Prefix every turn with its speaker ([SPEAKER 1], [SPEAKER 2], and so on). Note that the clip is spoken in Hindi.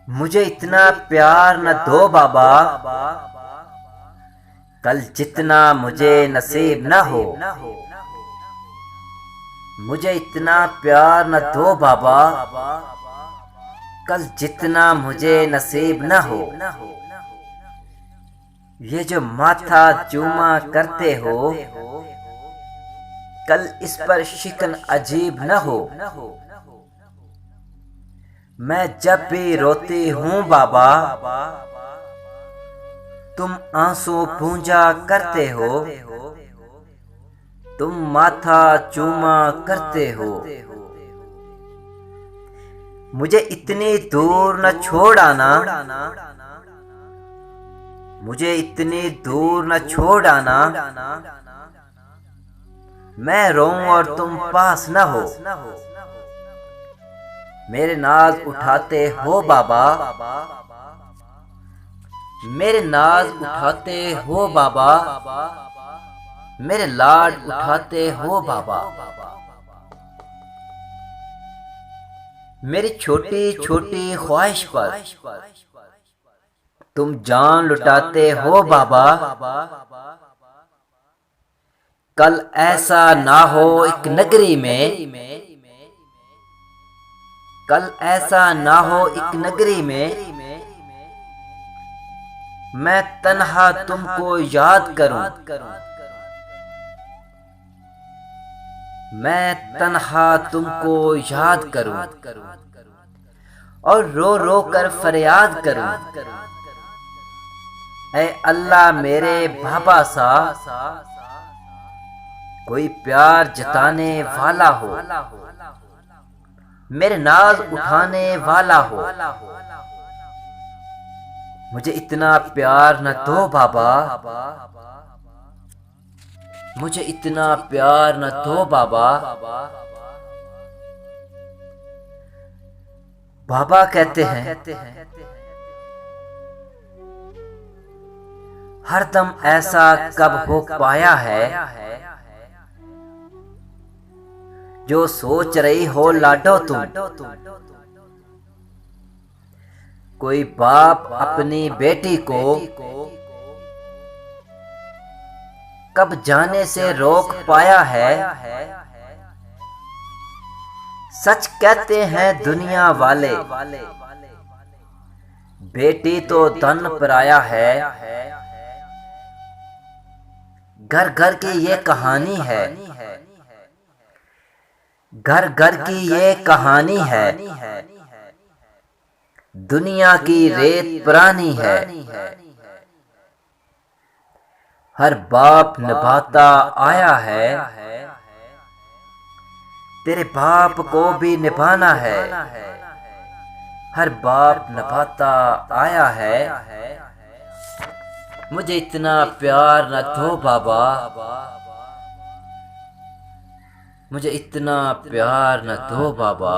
[SPEAKER 1] मुझे इतना प्यार न दो बाबा, कल जितना मुझे नसीब न हो। मुझे इतना प्यार न दो बाबा, कल जितना मुझे नसीब न हो। ये जो माथा चूमा करते हो, कल इस पर शिकन अजीब न हो। मैं जब भी रोती हूँ बाबा, तुम आंसू पूंजा करते हो। तुम माथा चूमा करते हो। मुझे इतनी दूर न छोड़ आना, मुझे इतनी दूर न छोड़ आना। मैं रोऊं और तुम पास न हो। मेरे नाज उठाते हो बाबा, मेरे नाज उठाते हो बाबा, मेरे लाड उठाते हो बाबा। मेरी छोटी छोटी ख्वाहिश पर तुम जान लुटाते हो बाबा। कल ऐसा ना हो एक नगरी में, कल ऐसा ना हो एक नगरी में, मैं तन्हा तुमको याद करूं। मैं तन्हा तुमको याद करूं और रो रो कर फरियाद करूं। ऐ अल्लाह मेरे बाबा सा कोई प्यार जताने वाला हो, मेरे नाज उठाने वाला हो। मुझे इतना प्यार न दो बाबा, मुझे इतना प्यार न दो बाबा। बाबा कहते हैं हरदम ऐसा कब हो पाया है, जो सोच रही हो लाडो तुम। कोई बाप अपनी बेटी को कब जाने से रोक पाया है। सच कहते हैं दुनिया वाले, बेटी तो धन पराया है। घर घर की ये कहानी है, घर घर की ये कहानी है। दुनिया की रेत पुरानी है। हर बाप निभाता आया है, तेरे बाप को भी निभाना है। हर बाप निभाता आया है। मुझे इतना प्यार न दो बाबा, मुझे इतना प्यार न दो बाबा।